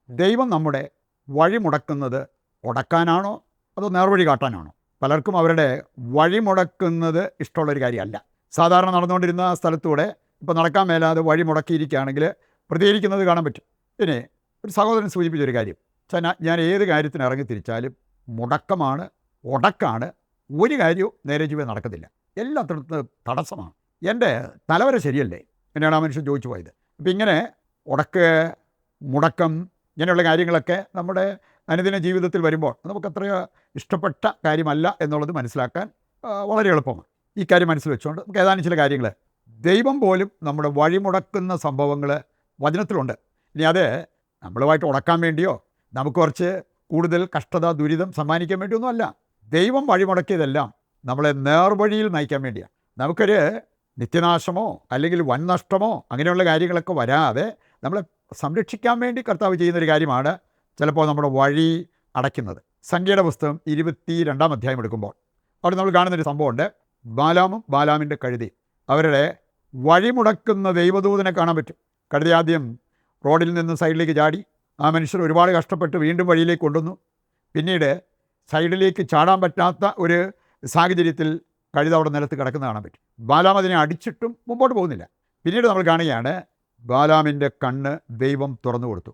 ദൈവം നമ്മുടെ വഴി മുടക്കുന്നത് ഉടക്കാനാണോ അതോ നേർവഴി കാട്ടാനാണോ? പലർക്കും അവരുടെ വഴി മുടക്കുന്നത് ഇഷ്ടമുള്ളൊരു കാര്യമല്ല. സാധാരണ നടന്നുകൊണ്ടിരുന്ന സ്ഥലത്തൂടെ ഇപ്പോൾ നടക്കാൻ മേലാതെ വഴി മുടക്കിയിരിക്കുകയാണെങ്കിൽ പ്രതികരിക്കുന്നത് കാണാൻ പറ്റും. പിന്നെ ഒരു സഹോദരൻ സൂചിപ്പിച്ചൊരു കാര്യം, ഞാൻ ഏത് കാര്യത്തിന് ഇറങ്ങി തിരിച്ചാലും മുടക്കമാണ്, ഉടക്കാണ്. ഒരു കാര്യവും നേരെ ചൊവ്വേ നടക്കത്തില്ല, എല്ലാത്തിടത്തും തടസ്സമാണ്. എൻ്റെ തലവര ശരിയല്ലേ എന്നാണ് ആ മനുഷ്യൻ ചോദിച്ചു പോയത്. അപ്പം ഇങ്ങനെ ഉടക്ക്, മുടക്കം, ഇങ്ങനെയുള്ള കാര്യങ്ങളൊക്കെ നമ്മുടെ അനുദിന ജീവിതത്തിൽ വരുമ്പോൾ നമുക്കത്ര ഇഷ്ടപ്പെട്ട കാര്യമല്ല എന്നുള്ളത് മനസ്സിലാക്കാൻ വളരെ എളുപ്പമാണ്. ഈ കാര്യം മനസ്സിൽ വെച്ചുകൊണ്ട് നമുക്ക് ഏതാനും ചില കാര്യങ്ങൾ, ദൈവം പോലും നമ്മുടെ വഴിമുടക്കുന്ന സംഭവങ്ങൾ വചനത്തിലുണ്ട്. ഇനി അത് നമ്മളുമായിട്ട് ഉടക്കാൻ വേണ്ടിയോ നമുക്ക് കുറച്ച് കൂടുതൽ കഷ്ടത, ദുരിതം സമ്മാനിക്കാൻ വേണ്ടിയൊന്നും അല്ല. ദൈവം വഴിമുടക്കിയതെല്ലാം നമ്മളെ നേർവഴിയിൽ നയിക്കാൻ വേണ്ടിയാണ്. നമുക്കൊരു നിത്യനാശമോ അല്ലെങ്കിൽ വൻ നഷ്ടമോ അങ്ങനെയുള്ള കാര്യങ്ങളൊക്കെ വരാതെ നമ്മളെ സംരക്ഷിക്കാൻ വേണ്ടി കർത്താവ് ചെയ്യുന്നൊരു കാര്യമാണ് ചിലപ്പോൾ നമ്മുടെ വഴി അടയ്ക്കുന്നത്. സംഖ്യയുടെ പുസ്തകം 22-ാം അധ്യായം എടുക്കുമ്പോൾ അവിടെ നമ്മൾ കാണുന്നൊരു സംഭവമുണ്ട്. ബാലാമും ബാലാമിൻ്റെ കഴുതി, അവരുടെ വഴിമുടക്കുന്ന ദൈവദൂതനെ കാണാൻ പറ്റും. കഴുതി ആദ്യം റോഡിൽ നിന്ന് സൈഡിലേക്ക് ചാടി, ആ മനുഷ്യർ ഒരുപാട് കഷ്ടപ്പെട്ട് വീണ്ടും വഴിയിലേക്ക് കൊണ്ടുവന്നു. പിന്നീട് സൈഡിലേക്ക് ചാടാൻ പറ്റാത്ത ഒരു സാഹചര്യത്തിൽ കഴുത അവിടെ നിലത്ത് കിടക്കുന്ന കാണാൻ പറ്റും. ബാലാം അതിനെ അടിച്ചിട്ടും മുമ്പോട്ട് പോകുന്നില്ല. പിന്നീട് നമ്മൾ കാണുകയാണ് ബാലാമിൻ്റെ കണ്ണ് ദൈവം തുറന്നു കൊടുത്തു.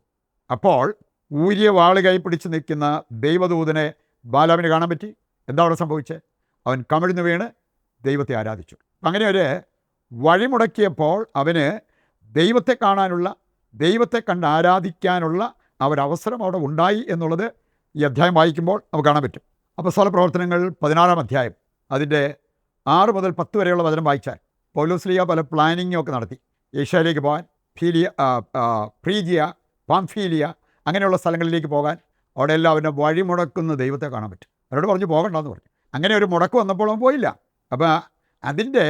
അപ്പോൾ ഊരിയ വാള് കൈ പിടിച്ച് നിൽക്കുന്ന ദൈവദൂതനെ ബാലാമിന് കാണാൻ പറ്റി. എന്താ അവിടെ സംഭവിച്ചത്? അവൻ കമിഴ്ന്നു വീണ് ദൈവത്തെ ആരാധിച്ചു. അങ്ങനെ ഒരു വഴിമുടക്കിയപ്പോൾ അവന് ദൈവത്തെ കാണാനുള്ള, ദൈവത്തെ കണ്ട് ആരാധിക്കാനുള്ള ഒരവസരം അവിടെ ഉണ്ടായി എന്നുള്ളത് ഈ അധ്യായം വായിക്കുമ്പോൾ നമുക്ക് കാണാൻ പറ്റും. അപ്പോസ്തല പ്രവർത്തനങ്ങൾ 16-ാം അധ്യായം അതിൻ്റെ 6 മുതൽ 10 വരെയുള്ള വചനം വായിച്ചാൽ പൗലോസ്ലീഹ പല പ്ലാനിങ്ങും ഒക്കെ നടത്തി. ഏഷ്യായിലേക്ക് പോകാൻ, ഫ്രീജിയ, പാംഫീലിയ അങ്ങനെയുള്ള സ്ഥലങ്ങളിലേക്ക് പോകാൻ അവിടെയെല്ലാം അവൻ്റെ വഴിമുടക്കുന്ന ദൈവത്തെ കാണാൻ പറ്റും. അവരോട് പറഞ്ഞു പോകണ്ടെന്ന് പറഞ്ഞു. അങ്ങനെ ഒരു മുടക്ക് വന്നപ്പോൾ അവൻ പോയില്ല. അപ്പോൾ അതിൻ്റെ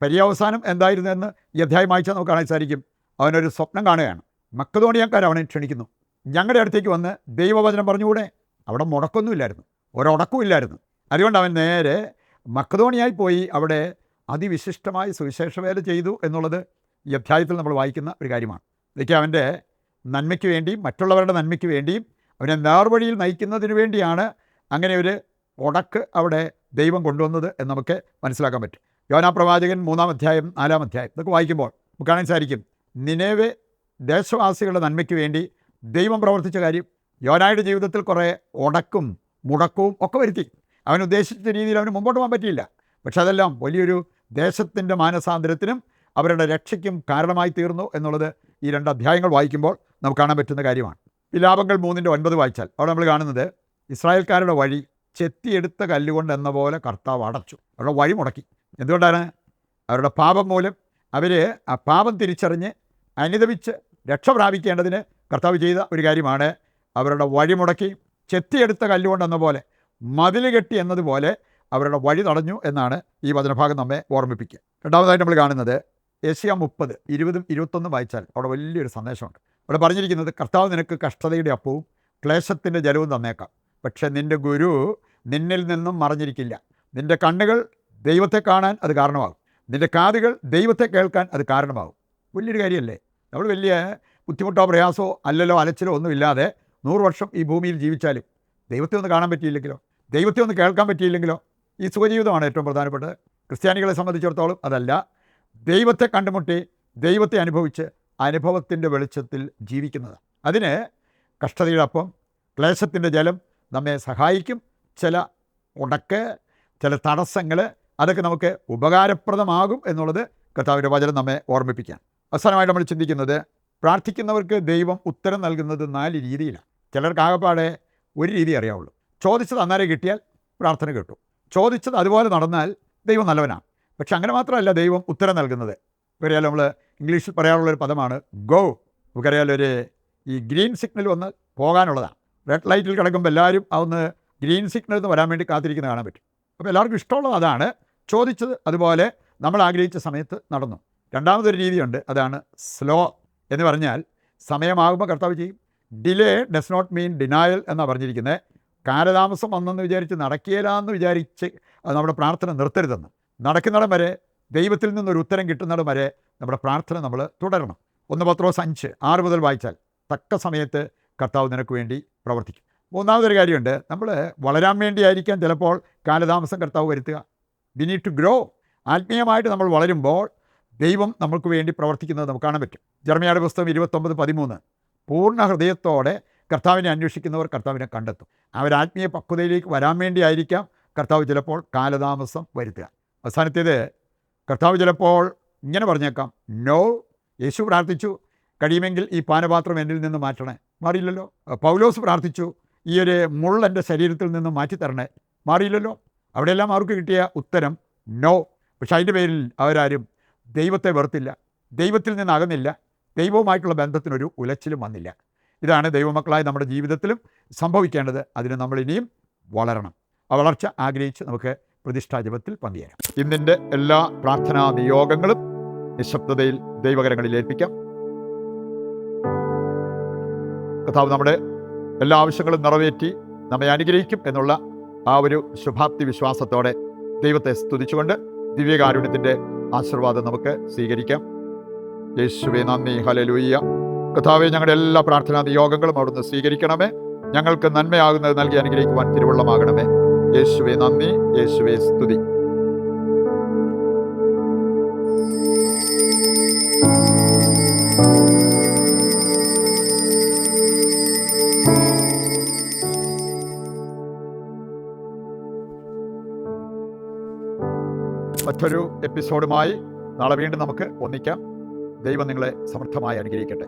പര്യവസാനം എന്തായിരുന്നെന്ന് ഈ അധ്യായം വായിച്ചാൽ നമുക്ക് കാണാൻ സാധിക്കും. അവനൊരു സ്വപ്നം കാണുകയാണ്. മക്കതോണിയക്കാർ അവനെ ക്ഷണിക്കുന്നു, ഞങ്ങളുടെ അടുത്തേക്ക് വന്ന് ദൈവവചനം പറഞ്ഞുകൂടെ? അവിടെ മുടക്കൊന്നുമില്ലായിരുന്നു, ഒരടക്കമില്ലായിരുന്നു. അതുകൊണ്ട് അവൻ നേരെ മക്കതോണിയായി പോയി അവിടെ അതിവിശിഷ്ടമായി സുവിശേഷ വേല ചെയ്തു എന്നുള്ളത് ഈ അധ്യായത്തിൽ നമ്മൾ വായിക്കുന്ന ഒരു കാര്യമാണ്. ഇതൊക്കെ അവൻ്റെ നന്മയ്ക്ക് വേണ്ടിയും മറ്റുള്ളവരുടെ നന്മയ്ക്ക് വേണ്ടിയും അവനെ നേർവഴിയിൽ നയിക്കുന്നതിന് വേണ്ടിയാണ് അങ്ങനെ ഒരു ഉടക്ക് അവിടെ ദൈവം കൊണ്ടുവന്നത് എന്ന് നമുക്ക് മനസ്സിലാക്കാൻ പറ്റും. യോനാ പ്രവാചകൻ 3-ാം അധ്യായം 4-ാം അധ്യായം ഇതൊക്കെ വായിക്കുമ്പോൾ നമുക്ക് കാണാൻ സാധിക്കും നിനവെ ദേശവാസികളുടെ നന്മയ്ക്ക് വേണ്ടി ദൈവം പ്രവർത്തിച്ച കാര്യം. യോനായുടെ ജീവിതത്തിൽ കുറേ ഉടക്കും മുടക്കവും ഒക്കെ വരുത്തി. അവൻ ഉദ്ദേശിച്ച രീതിയിൽ അവന് മുമ്പോട്ട് പോകാൻ പറ്റിയില്ല. പക്ഷെ അതെല്ലാം വലിയൊരു ദേശത്തിൻ്റെ മാനസാന്തരത്തിനും അവരുടെ രക്ഷയ്ക്കും കാരണമായി തീർന്നു എന്നുള്ളത് ഈ 2 അധ്യായങ്ങൾ വായിക്കുമ്പോൾ നമുക്ക് കാണാൻ പറ്റുന്ന കാര്യമാണ്. വിലാപങ്ങൾ 3-9 വായിച്ചാൽ അവിടെ നമ്മൾ കാണുന്നത് ഇസ്രായേൽക്കാരുടെ വഴി ചെത്തിയെടുത്ത കല്ലുകൊണ്ട് എന്ന പോലെ കർത്താവ് അടച്ചു. അവരുടെ വഴി മുടക്കി. എന്തുകൊണ്ടാണ്? അവരുടെ പാപം മൂലം അവർ ആ പാപം തിരിച്ചറിഞ്ഞ് അനുദപിച്ച് രക്ഷ പ്രാപിക്കേണ്ടതിന് കർത്താവ് ചെയ്ത ഒരു കാര്യമാണ് അവരുടെ വഴി മുടക്കി. ചെത്തിയെടുത്ത കല്ലുകൊണ്ടെന്ന പോലെ, മതിൽ കെട്ടി എന്നതുപോലെ അവരുടെ വഴി തടഞ്ഞു എന്നാണ് ഈ വചനഭാഗം നമ്മെ ഓർമ്മിപ്പിക്കുക. രണ്ടാമതായിട്ട് നമ്മൾ കാണുന്നത് യെശയ്യാ 30:20-21 വായിച്ചാൽ അവിടെ വലിയൊരു സന്ദേശമുണ്ട്. അവിടെ പറഞ്ഞിരിക്കുന്നത് കർത്താവ് നിനക്ക് കഷ്ടതയുടെ അപ്പവും ക്ലേശത്തിൻ്റെ ജലവും തന്നേക്കാം, പക്ഷെ നിൻ്റെ ഗുരു നിന്നിൽ നിന്നും മറഞ്ഞിരിക്കില്ല. നിൻ്റെ കണ്ണുകൾ ദൈവത്തെ കാണാൻ അത് കാരണമാകും, നിൻ്റെ കാതുകൾ ദൈവത്തെ കേൾക്കാൻ അത് കാരണമാകും. വലിയൊരു കാര്യമല്ലേ? നമ്മൾ വലിയ ബുദ്ധിമുട്ടോ പ്രയാസമോ അല്ലല്ലോ അലച്ചിലോ ഒന്നുമില്ലാതെ 100 വർഷം ഈ ഭൂമിയിൽ ജീവിച്ചാലും ദൈവത്തെ ഒന്ന് കാണാൻ പറ്റിയില്ലെങ്കിലോ, ദൈവത്തെ ഒന്ന് കേൾക്കാൻ പറ്റിയില്ലെങ്കിലോ, ഈ സുഖജീവിതമാണ് ഏറ്റവും പ്രധാനപ്പെട്ടത്. ക്രിസ്ത്യാനികളെ സംബന്ധിച്ചിടത്തോളം അതല്ല. ദൈവത്തെ കണ്ടുമുട്ടി ദൈവത്തെ അനുഭവിച്ച് അനുഭവത്തിൻ്റെ വെളിച്ചത്തിൽ ജീവിക്കുന്നത്, അതിന് കഷ്ടതയുടെ അപ്പം, ക്ലേശത്തിൻ്റെ ജലം നമ്മെ സഹായിക്കും. ചില ഉടക്ക്, ചില തടസ്സങ്ങൾ അതൊക്കെ നമുക്ക് ഉപകാരപ്രദമാകും എന്നുള്ളത് കർത്താവിൻ്റെ വചനം നമ്മെ ഓർമ്മിപ്പിക്കാൻ. അവസാനമായിട്ട് നമ്മൾ ചിന്തിക്കുന്നത്, പ്രാർത്ഥിക്കുന്നവർക്ക് ദൈവം ഉത്തരം നൽകുന്നത് 4 രീതിയിലാണ്. ചിലർക്ക് ആകപ്പാടെ ഒരു രീതി അറിയാവുള്ളൂ. ചോദിച്ചത് അന്നേരം കിട്ടിയാൽ പ്രാർത്ഥന കേട്ടു, ചോദിച്ചത് അതുപോലെ നടന്നാൽ ദൈവം നല്ലവനാണ്. പക്ഷെ അങ്ങനെ മാത്രമല്ല ദൈവം ഉത്തരം നൽകുന്നത്. നമുക്കറിയാലോ, നമ്മൾ ഇംഗ്ലീഷിൽ പറയാനുള്ളൊരു പദമാണ് ഗോ. നമുക്കറിയാലോ, ഈ ഗ്രീൻ സിഗ്നൽ വന്ന് പോകാനുള്ളതാണ്. റെഡ് ലൈറ്റിൽ കിടക്കുമ്പോൾ എല്ലാവരും അതൊന്ന് ഗ്രീൻ സിഗ്നൽ എന്ന് വരാൻ വേണ്ടി കാത്തിരിക്കുന്ന കാണാൻ പറ്റും. അപ്പോൾ എല്ലാവർക്കും ഇഷ്ടമുള്ളത് അതാണ്. ചോദിച്ചത് അതുപോലെ നമ്മൾ ആഗ്രഹിച്ച സമയത്ത് നടന്നു. രണ്ടാമതൊരു രീതിയുണ്ട്, അതാണ് സ്ലോ എന്ന് പറഞ്ഞാൽ സമയമാകുമ്പോൾ കർത്താവ് ചെയ്യും. Delay does not mean denial എന്നാണ് പറഞ്ഞിരിക്കുന്നത്. കാലതാമസം വന്നെന്ന് വിചാരിച്ച് നടക്കില്ലാന്ന് വിചാരിച്ച് നമ്മുടെ പ്രാർത്ഥന നിർത്തരുതെന്ന്. നടക്കുന്നിടം വരെ, ദൈവത്തിൽ നിന്നൊരു ഉത്തരം കിട്ടുന്നിടം വരെ നമ്മുടെ പ്രാർത്ഥന നമ്മൾ തുടരണം. 1 പത്രോസ് 5:6 മുതൽ വായിച്ചാൽ തക്ക സമയത്ത് കർത്താവ് നിനക്ക് വേണ്ടി പ്രവർത്തിക്കും. മൂന്നാമതൊരു കാര്യമുണ്ട്, നമ്മൾ വളരാൻ വേണ്ടിയായിരിക്കാം ചിലപ്പോൾ കാലതാമസം കർത്താവ് വരുത്തുക. We need to grow. ആത്മീയമായിട്ട് നമ്മൾ വളരുമ്പോൾ ദൈവം നമുക്ക് വേണ്ടി പ്രവർത്തിക്കുന്നത് നമുക്ക് കാണാൻ പറ്റും. ജെറമ്യായുടെ പുസ്തകം 29:13, പൂർണ്ണ ഹൃദയത്തോടെ കർത്താവിനെ അന്വേഷിക്കുന്നവർ കർത്താവിനെ കണ്ടെത്തും. ആത്മീയ പക്വതയിലേക്ക് വരാൻ വേണ്ടിയായിരിക്കാം കർത്താവ് ചിലപ്പോൾ കാലതാമസം വരുത്തുക. അവസാനത്തേത്, കർത്താവ് ചിലപ്പോൾ ഇങ്ങനെ പറഞ്ഞേക്കാം, നോ. യേശു പ്രാർത്ഥിച്ചു, കഴിയുമെങ്കിൽ ഈ പാനപാത്രം എന്നിൽ നിന്ന് മാറ്റണേ, മാറിയില്ലല്ലോ. പൗലോസ് പ്രാർത്ഥിച്ചു, ഈ ഒരു മുള്ള എൻ്റെ ശരീരത്തിൽ നിന്ന് മാറ്റിത്തരണേ, മാറിയില്ലല്ലോ. അവിടെയെല്ലാം അവർക്ക് കിട്ടിയ ഉത്തരം നോ. പക്ഷെ അതിൻ്റെ പേരിൽ അവരാരും ദൈവത്തെ വെറുത്തില്ല, ദൈവത്തിൽ നിന്ന് അകന്നില്ല, ദൈവവുമായിട്ടുള്ള ബന്ധത്തിനൊരു ഉലച്ചിലും വന്നില്ല. ഇതാണ് ദൈവമക്കളായി നമ്മുടെ ജീവിതത്തിലും സംഭവിക്കേണ്ടത്. അതിന് നമ്മൾ ഇനിയും വളരണം. ആ വളർച്ച ആഗ്രഹിച്ച് നമുക്ക് പ്രതിഷ്ഠാജപത്തിൽ പങ്കുചേരാം. ഇന്നിൻ്റെ എല്ലാ പ്രാർത്ഥനാ നിയോഗങ്ങളും നിശബ്ദതയിൽ ദൈവകരങ്ങളിൽ ഏൽപ്പിക്കാം. കർത്താവ് നമ്മുടെ എല്ലാ ആവശ്യങ്ങളും നിറവേറ്റി നമ്മെ അനുഗ്രഹിക്കും എന്നുള്ള ആ ഒരു ശുഭാപ്തി വിശ്വാസത്തോടെ ദൈവത്തെ സ്തുതിച്ചുകൊണ്ട് ദിവ്യകാരുണ്യത്തിൻ്റെ ആശീർവാദം നമുക്ക് സ്വീകരിക്കാം. യേശുവേ നന്ദി, ഹല്ലേലൂയ. കർത്താവേ, ഞങ്ങളുടെ എല്ലാ പ്രാർത്ഥനാ നിയോഗങ്ങളും അവിടുന്ന് സ്വീകരിക്കണമേ. ഞങ്ങൾക്ക് നന്മയാകുന്നത് നൽകി അനുഗ്രഹിക്കുവാൻ തിരുവുള്ളമാകണമേ. യേശുവേ നന്ദി, യേശുവേ സ്തുതി. മറ്റൊരു എപ്പിസോഡുമായി നാളെ വീണ്ടും നമുക്ക് ഒന്നിക്കാം. ദൈവം നിങ്ങളെ സമൃദ്ധമായി അനുഗ്രഹിക്കട്ടെ.